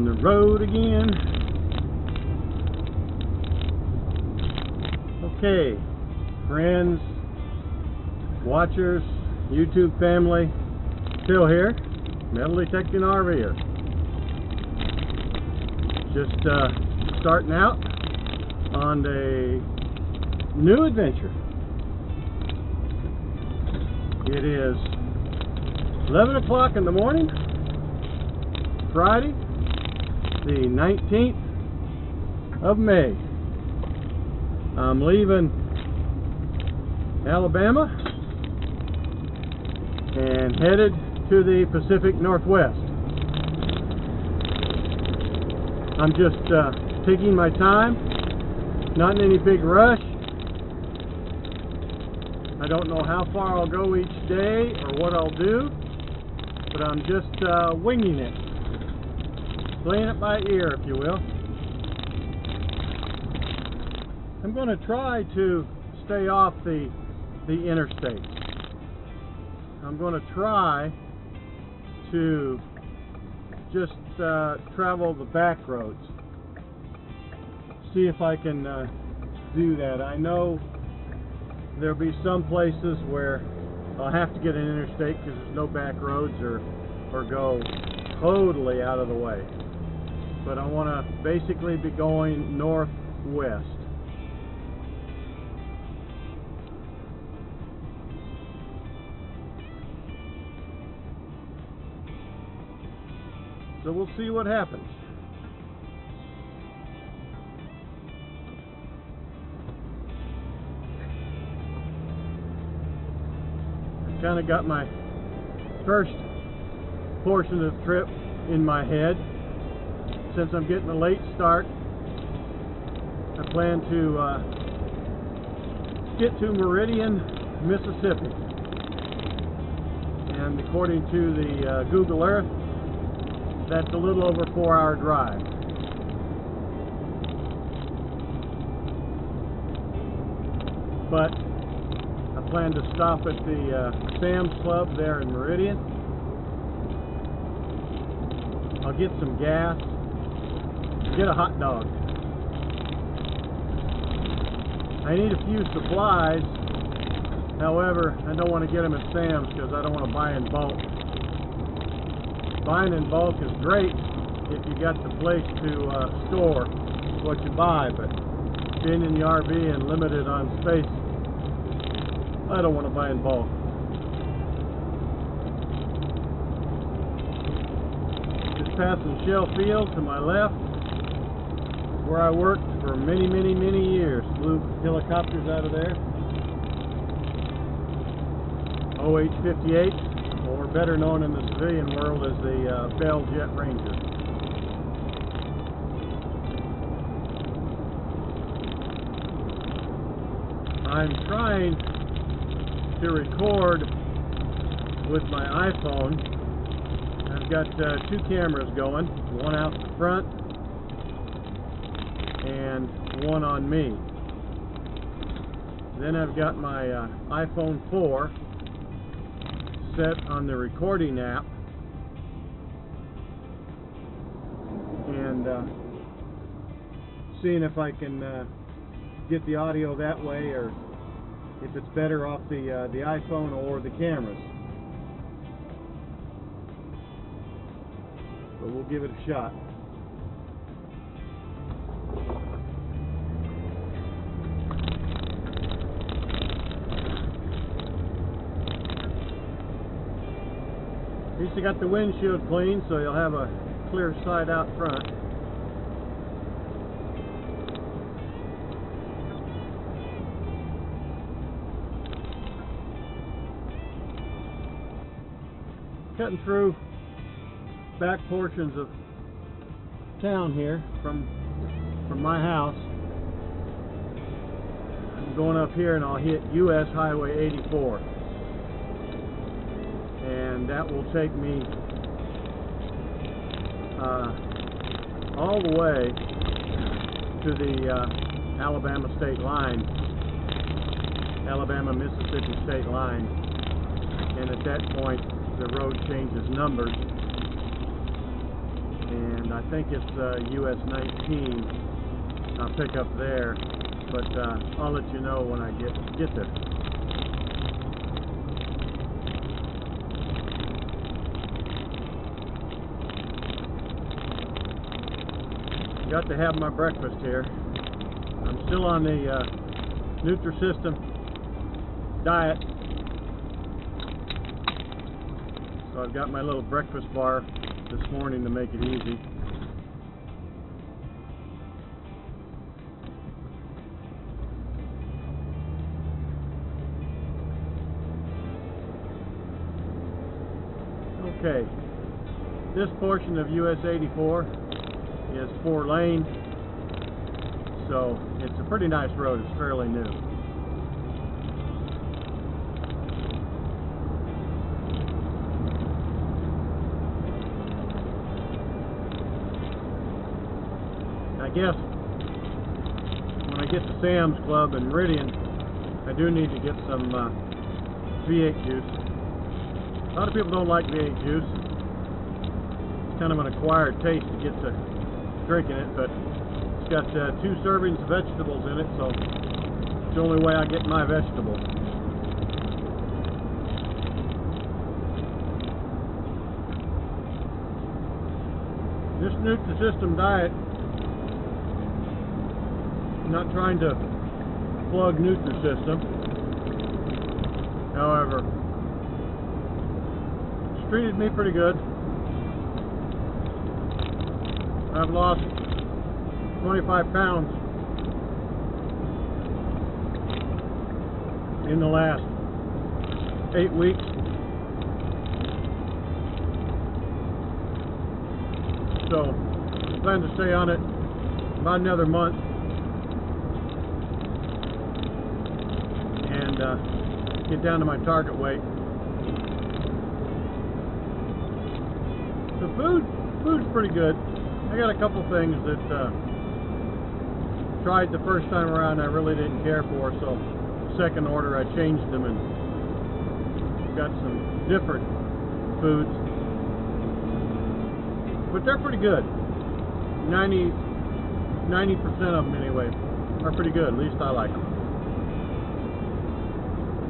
on the road again. Okay, friends, watchers, YouTube family, Phil here, metal detecting RV'er. Just starting out on a new adventure. It is 11 o'clock in the morning, Friday, the 19th of May. I'm leaving Alabama and headed to the Pacific Northwest. I'm just taking my time, not in any big rush. I don't know how far I'll go each day or what I'll do, but I'm just winging it, playing it by ear, if you will. I'm going to try to stay off the interstate. I'm going to try to just travel the back roads. See if I can do that. I know there'll be some places where I'll have to get an interstate because there's no back roads or go totally out of the way. But I want to basically be going northwest. So we'll see what happens. I kind of got my first portion of the trip in my head. Since I'm getting a late start, I plan to get to Meridian, Mississippi. And according to the Google Earth, that's a little over 4-hour drive. But I plan to stop at the Sam's Club there in Meridian. I'll get some gas, get a hot dog. I need a few supplies. However, I don't want to get them at Sam's because I don't want to buy in bulk. Buying in bulk is great if you got the place to store what you buy, but being in the RV and limited on space, I don't want to buy in bulk. Just passing Shell Field to my left, where I worked for many years. Flew helicopters out of there. OH-58. Or better known in the civilian world as the Bell Jet Ranger. I'm trying to record with my iPhone. I've got two cameras going, one out the front and one on me. Then I've got my iPhone 4 set on the recording app, and seeing if I can get the audio that way, or if it's better off the iPhone or the cameras. But we'll give it a shot. At least I got the windshield clean, so you'll have a clear sight out front. Cutting through back portions of town here from my house. I'm going up here and I'll hit US Highway 84. And that will take me all the way to the Alabama state line, Alabama-Mississippi state line, and at that point the road changes numbers and I think it's US 19 I'll pick up there, but I'll let you know when I get there. Got to have my breakfast here. I'm still on the Nutrisystem diet, so I've got my little breakfast bar this morning to make it easy. Okay, this portion of US 84 is 4-lane, so it's a pretty nice road. It's fairly new. I guess when I get to Sam's Club in Meridian, I do need to get some V8 juice. A lot of people don't like V8 juice. It's kind of an acquired taste to get to drinking it, but it's got 2 servings of vegetables in it, so it's the only way I get my vegetables. This Nutrisystem diet, I'm not trying to plug Nutrisystem, however, it's treated me pretty good. I've lost 25 pounds in the last 8 weeks. So I plan to stay on it about another month and get down to my target weight. So food's pretty good. I got a couple things that tried the first time around I really didn't care for, so second order I changed them and got some different foods, but they're pretty good. 90% of them anyway are pretty good. At least I like them.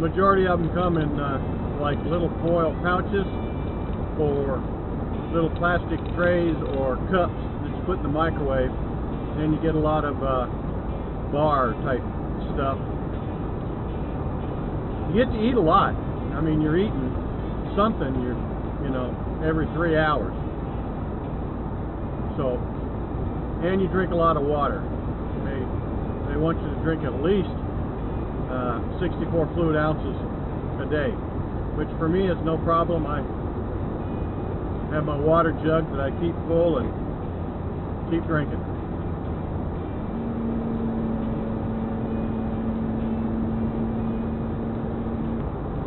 The majority of them come in like little foil pouches or little plastic trays or cups that you put in the microwave, and you get a lot of bar type stuff. You get to eat a lot. I mean, you're eating something, you know, every 3 hours. So, and you drink a lot of water. They want you to drink at least 64 fluid ounces a day, which for me is no problem. I have my water jug that I keep full and keep drinking.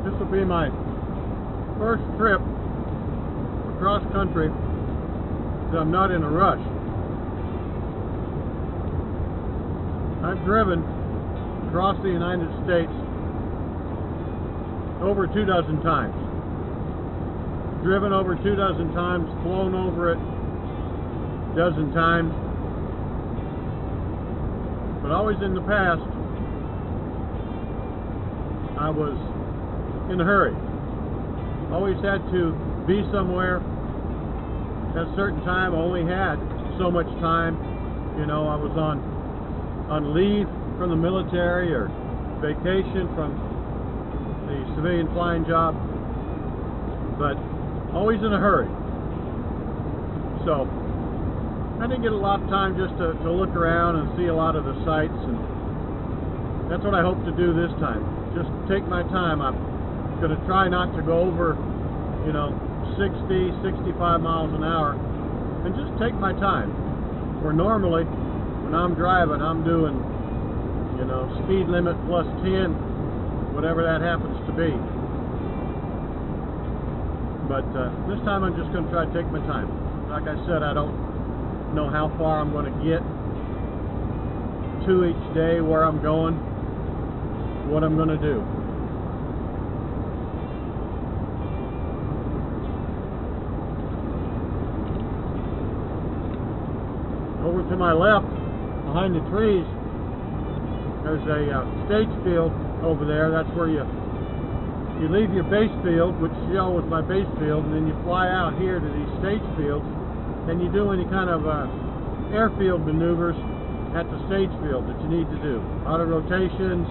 This will be my first trip across country, so I'm not in a rush. I've driven across the United States over 24 times. Driven over 24 times, flown over it a dozen times, but always in the past I was in a hurry. Always had to be somewhere at a certain time. Only had so much time. You know, I was on leave from the military or vacation from the civilian flying job, but always in a hurry. So I didn't get a lot of time just to look around and see a lot of the sights, and that's what I hope to do this time. Just take my time. I'm going to try not to go over, you know, 60, 65 miles an hour, and just take my time. Where normally when I'm driving, I'm doing, you know, speed limit plus 10, whatever that happens to be. But this time I'm just going to try to take my time. Like I said, I don't know how far I'm going to get to each day, where I'm going, what I'm going to do. to my left, behind the trees, there's a stage field over there. That's where you leave your base field, which shell was my base field, and then you fly out here to these stage fields, and you do any kind of airfield maneuvers at the stage field that you need to do. Auto rotations,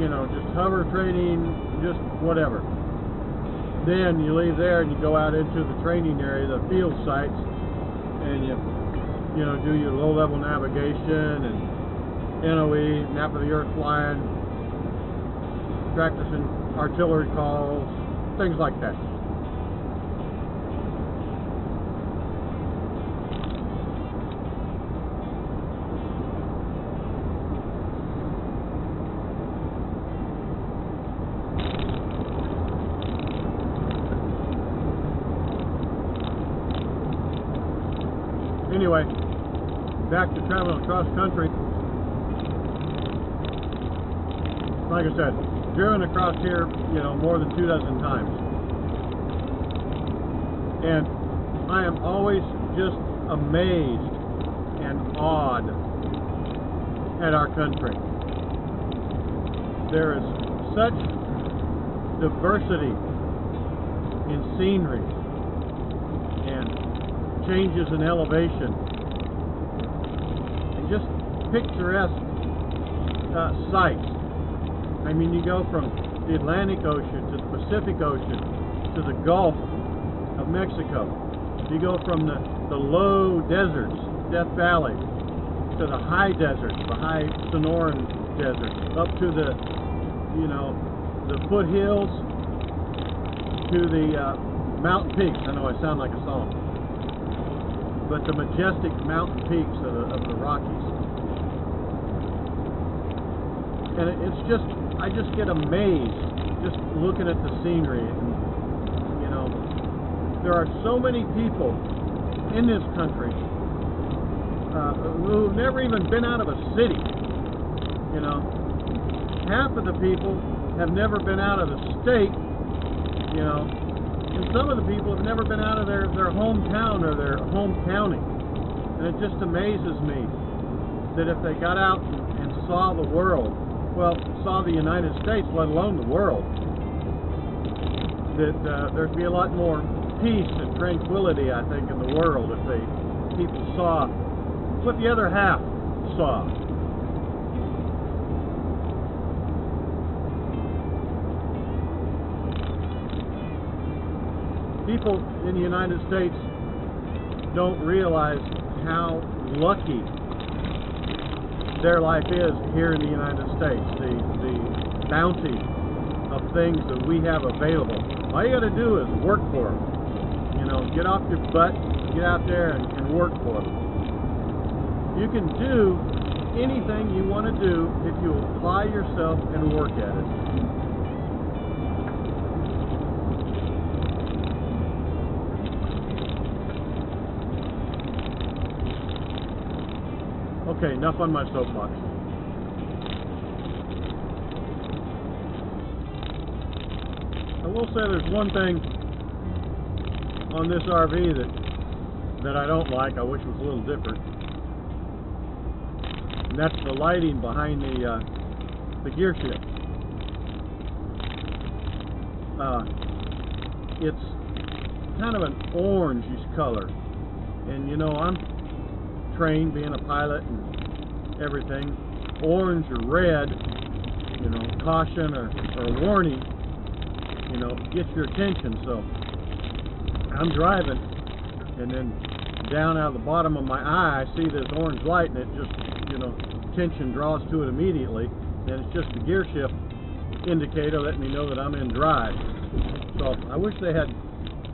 you know, just hover training, just whatever. Then you leave there and you go out into the training area, the field sites, and you know, do your low-level navigation and NOE, map of the earth flying, practicing artillery calls, things like that. Anyway, back to traveling across country. Like I said, driven across here, you know, more than 24 times. And I am always just amazed and awed at our country. There is such diversity in scenery and changes in elevation and just picturesque sights. I mean, you go from the Atlantic Ocean to the Pacific Ocean to the Gulf of Mexico. You go from the low deserts, Death Valley, to the high deserts, the high Sonoran deserts, up to the, you know, the foothills, to the mountain peaks. I know I sound like a song, but the majestic mountain peaks of the Rockies. And it's just, I just get amazed just looking at the scenery. And, you know, there are so many people in this country who've never even been out of a city. You know, half of the people have never been out of the state, you know, and some of the people have never been out of their hometown or their home county. And it just amazes me that if they got out and saw the world, well, saw the United States, let alone the world, that there'd be a lot more peace and tranquility, I think, in the world if people saw what the other half saw. People in the United States don't realize how lucky their life is here in the United States. The bounty of things that we have available. All you got to do is work for them. You know, get off your butt, get out there and work for them. You can do anything you want to do if you apply yourself and work at it. Okay, enough on my soapbox. I will say there's one thing on this RV that I don't like. I wish it was a little different. And that's the lighting behind the gear shift. It's kind of an orangish color. And you know, I'm trained being a pilot and everything. Orange or red, you know, caution or warning, you know, gets your attention. So I'm driving, and then down out of the bottom of my eye I see this orange light, and it just, you know, attention draws to it immediately, and it's just the gear shift indicator letting me know that I'm in drive. So I wish they had,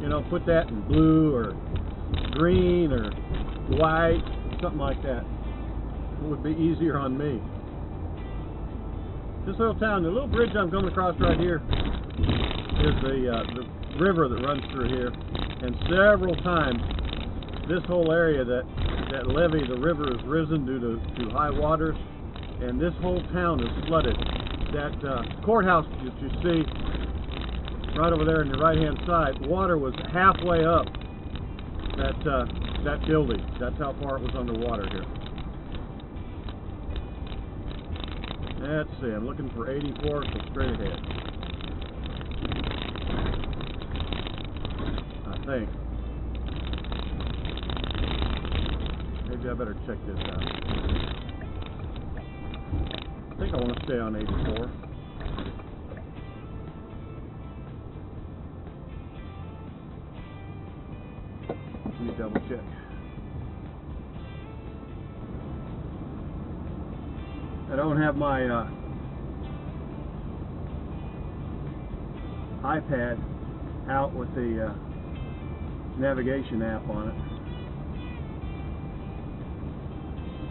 you know, put that in blue or green or white, something like that. It would be easier on me. This little town, the little bridge I'm coming across right here is the river that runs through here, and several times this whole area, that levee, the river has risen due to high waters, and this whole town is flooded. That courthouse that you see right over there on your right hand side, water was halfway up that that building. That's how far it was underwater here. Let's see, I'm looking for 84, so straight ahead. I think. Maybe I better check this out. I think I want to stay on 84. Let me double check. I don't have my iPad out with the navigation app on it.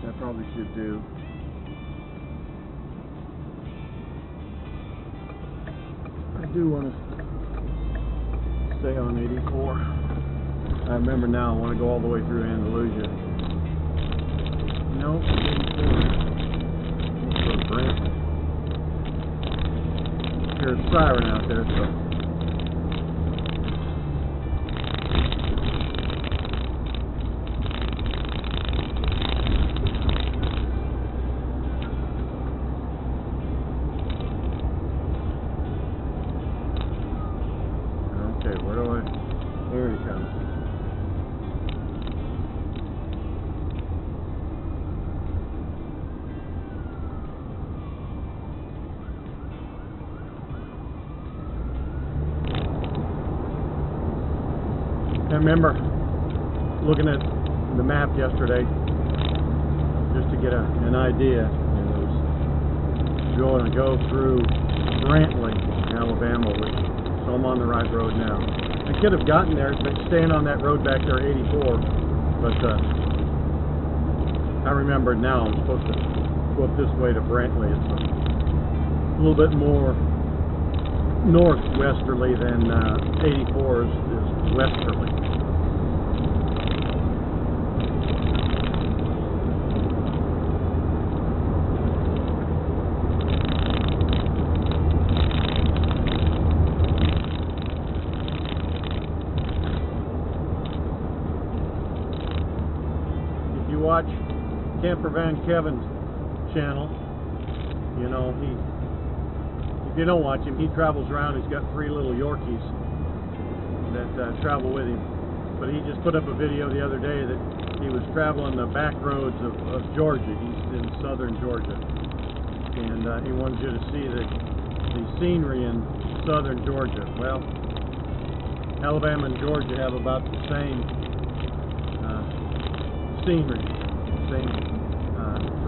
I probably should do. I do want to stay on 84. I remember now, I want to go all the way through Andalusia. No, 84. There's a siren out there, so. Okay, where do I? There he comes. I remember looking at the map yesterday just to get an idea, and it was going to go through Brantley, Alabama, so I'm on the right road now. I could have gotten there, but staying on that road back there, 84, but I remember now I'm supposed to go up this way to Brantley. It's a little bit more northwesterly than 84 is westerly. If you watch Camper Van Kevin's channel, you know, if you don't watch him, he travels around. He's got 3 little Yorkies that travel with him. But he just put up a video the other day that he was traveling the back roads of Georgia. He's in southern Georgia. And he wanted you to see the scenery in southern Georgia. Well, Alabama and Georgia have about the same scenery, same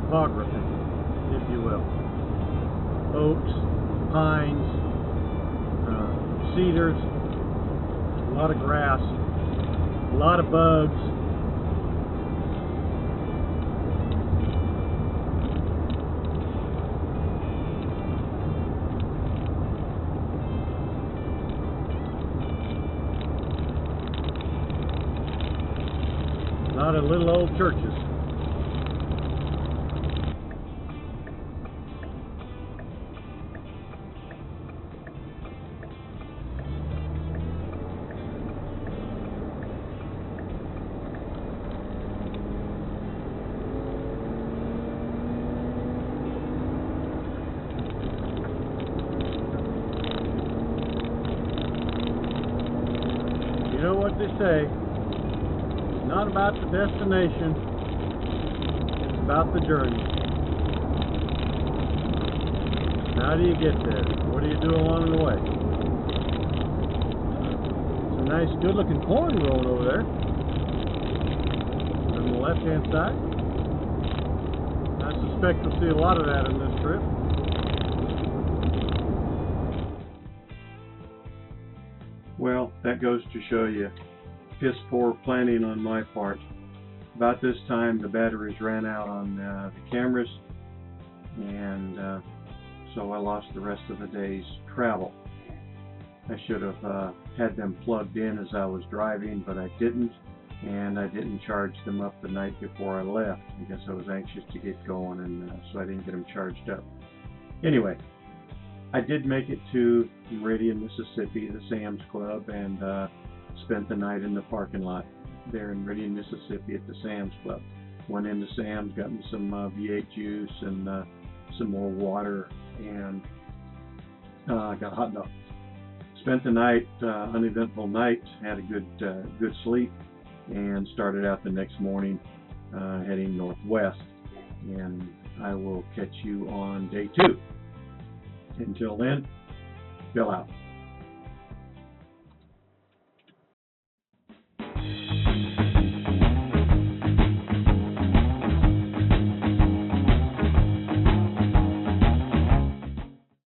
topography, if you will. Oaks, pines, cedars, a lot of grass, a lot of bugs. A lot of little old churches. You know what they say, it's not about the destination, it's about the journey. How do you get there? What do you do along the way? It's a nice, good looking corn growing over there on the left hand side. I suspect we'll see a lot of that in this trip. Well, that goes to show you piss poor planning on my part. About this time the batteries ran out on the cameras, and so I lost the rest of the day's travel. I should have had them plugged in as I was driving, but I didn't, and I didn't charge them up the night before I left. I guess I was anxious to get going, and so I didn't get them charged up. Anyway, I did make it to Meridian, Mississippi, the Sam's Club, and spent the night in the parking lot. there in Meridian, Mississippi at the Sam's Club. Went into Sam's, got me some V8 juice and some more water, and got a hot dog. Spent the night, uneventful night, had a good sleep, and started out the next morning heading northwest. And I will catch you on day 2. Until then, Bill out.